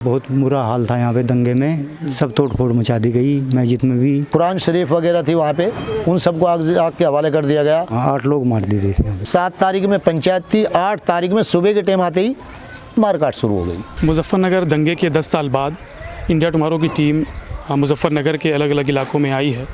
बहुत बुरा हाल था यहाँ पे दंगे में, सब तोड़ फोड़ मचा दी गई। मस्जिद में भी कुरान शरीफ वगैरह थी वहाँ पे, उन सबको आग के हवाले कर दिया गया। 8 लोग मार दिए थे। 7 तारीख में पंचायत थी, 8 तारीख में सुबह के टाइम आते ही मारकाट शुरू हो गई। मुजफ्फरनगर दंगे के 10 साल बाद इंडिया टुमारो की टीम मुजफ्फरनगर के अलग अलग इलाकों में आई है।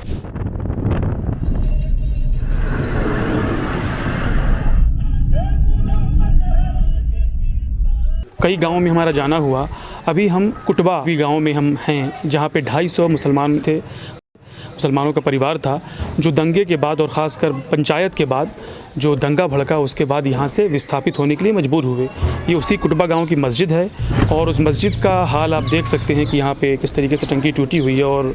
कई गांवों में हमारा जाना हुआ। अभी हम कुटबा भी गांव में हम हैं, जहां पे 250 मुसलमान थे, मुसलमानों का परिवार था, जो दंगे के बाद और ख़ासकर पंचायत के बाद जो दंगा भड़का उसके बाद यहाँ से विस्थापित होने के लिए मजबूर हुए। ये उसी कुटबा गांव की मस्जिद है और उस मस्जिद का हाल आप देख सकते हैं कि यहाँ पे किस तरीके से टंकी टूटी हुई है और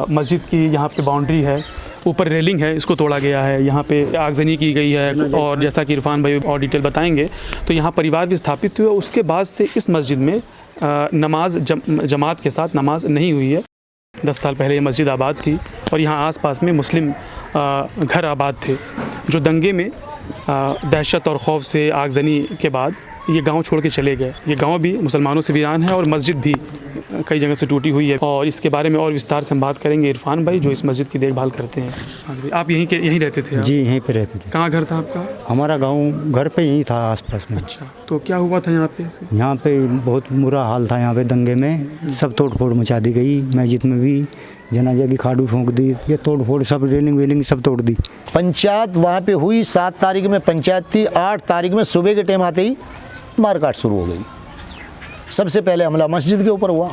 मस्जिद की यहाँ पे बाउंड्री है, ऊपर रेलिंग है, इसको तोड़ा गया है, यहाँ पे आगजनी की गई है और जैसा कि इरफान भाई और डिटेल बताएंगे तो यहाँ परिवार विस्थापित हुए। उसके बाद से इस मस्जिद में नमाज जमात के साथ नमाज नहीं हुई है। 10 साल पहले ये मस्जिद आबाद थी और यहाँ आसपास में मुस्लिम घर आबाद थे, जो दंगे में दहशत और खौफ से आगजनी के बाद ये गांव छोड़ के चले गए। ये गांव भी मुसलमानों से वीरान है और मस्जिद भी कई जगह से टूटी हुई है और इसके बारे में और विस्तार से हम बात करेंगे इरफान भाई, जो इस मस्जिद की देखभाल करते हैं। आप यहीं रहते थे? जी यहीं पे रहते थे। कहाँ घर था आपका? हमारा गांव घर पे यहीं था आसपास में। अच्छा, तो क्या हुआ था यहाँ पे? यहाँ पे बहुत बुरा हाल था यहाँ पे दंगे में, सब तोड़ फोड़ मचा दी गई। मस्जिद में भी जनाजा की खाड़ू ठोंक दी, ये तोड़ फोड़ सब रेलिंग वेलिंग सब तोड़ दी। पंचायत वहाँ पे हुई, 7 तारीख में पंचायत थी, 8 तारीख में सुबह के टाइम आते ही मारकाट शुरू हो गई। सबसे पहले हमला मस्जिद के ऊपर हुआ,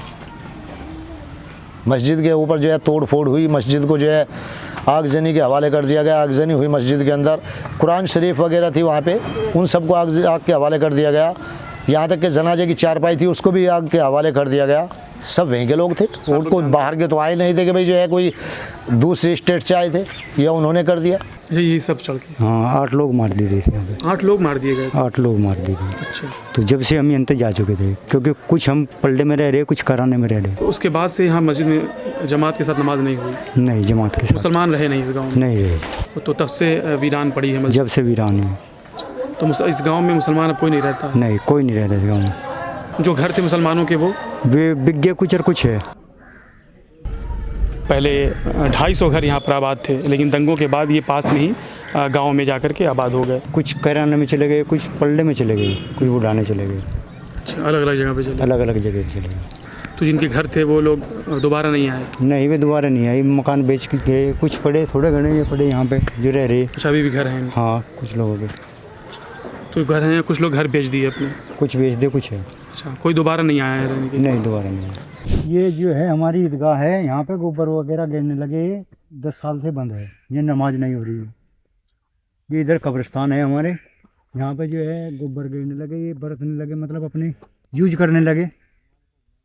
मस्जिद के ऊपर जो है तोड़ फोड़ हुई, मस्जिद को जो है आगजनी के हवाले कर दिया गया। आगजनी हुई मस्जिद के अंदर, कुरान शरीफ वगैरह थी वहाँ पे, उन सबको आग के हवाले कर दिया गया। यहाँ तक कि जनाजे की चारपाई थी उसको भी आग के हवाले कर दिया गया। सब वहीं के लोग थे, उनको बाहर के तो आए नहीं थे कि भाई जो है कोई दूसरी स्टेट से आए थे, यह उन्होंने कर दिया। यही सब चल के हाँ 8 लोग मार दिए थे यहाँ पे। 8 लोग मार दिए गए? 8 लोग मार दिए गए। अच्छा, तो जब से हम यहाँ जा चुके थे, क्योंकि कुछ हम पलड़े में रह रहे, कुछ कराने में रह रहे। तो उसके बाद से यहाँ मस्जिद में जमात के साथ नमाज नहीं हुई? नहीं, जमात के साथ मुसलमान रहे नहीं इस गाँव में? नहीं रहे। तो तब से वीरान पड़ी है मस्जिद? जब से वीरान है। तो इस गांव में मुसलमान अब कोई नहीं रहता? नहीं, कोई नहीं रहता इस गाँव में। जो घर थे मुसलमानों के वो बिग्गे कुछ और कुछ है। पहले 250 घर यहाँ पर आबाद थे, लेकिन दंगों के बाद ये पास में ही गांव में जाकर के आबाद हो गए। कुछ कराने में चले गए, कुछ पलड़े में चले गए, कुछ उड़ाने चले गए। अच्छा, अलग अलग जगह पे चले? अलग अलग जगह चले गए। तो जिनके घर थे वो लोग दोबारा नहीं आए? नहीं, वे दोबारा नहीं आए, मकान बेच के गए। कुछ पड़े, थोड़े घने ये पड़े यहाँ पे जो रह रहे। अच्छा, अभी भी घर हैं? हाँ, कुछ लोगों के तो घर हैं, कुछ लोग घर बेच दिए अपने? कुछ बेच दे, कुछ है। अच्छा, कोई दोबारा नहीं आया है रहने के? नहीं, दोबारा नहीं आया। ये जो है हमारी ईदगाह है, यहाँ पे गोबर वगैरह गिरने लगे, 10 साल से बंद है, ये नमाज नहीं हो रही है। ये इधर कब्रिस्तान है हमारे, यहाँ पे जो है गोबर गिरने लगे, ये बरतने लगे, मतलब अपने यूज करने लगे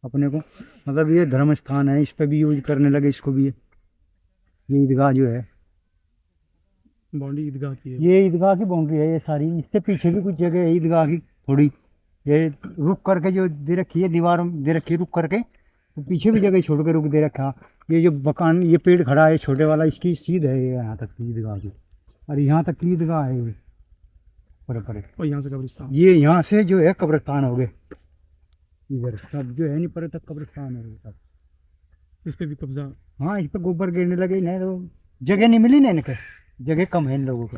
अपने को, मतलब ये धर्म स्थान है, इस पर भी यूज करने लगे इसको भी। ये ईदगाह जो है, बाउंड्री ईदगाह की है? ये ईदगाह की बाउंड्री है ये सारी। इससे पीछे भी कुछ जगह है ईदगाह की थोड़ी, ये रुक करके जो दे रखी है, दीवार दे रखी है रुक करके, तो पीछे भी जगह छोड़ के रुक दे रखा। ये जो मकान, ये पेड़ खड़ा है छोटे वाला, इसकी सीध है ये यहाँ तक की ईदगाह की, और यहाँ तक की ईदगाह है ये पर। और यहाँ से कब्रिस्तान? ये यहाँ से जो है कब्रिस्तान हो गए, इधर सब जो है नहीं पर तक कब्रिस्तान हो गए सब। इस पर भी कब्जा? हाँ, इस पर गोबर गिरने लगे, नहीं तो जगह नहीं मिली ना, इनके जगह कम है इन लोगों को।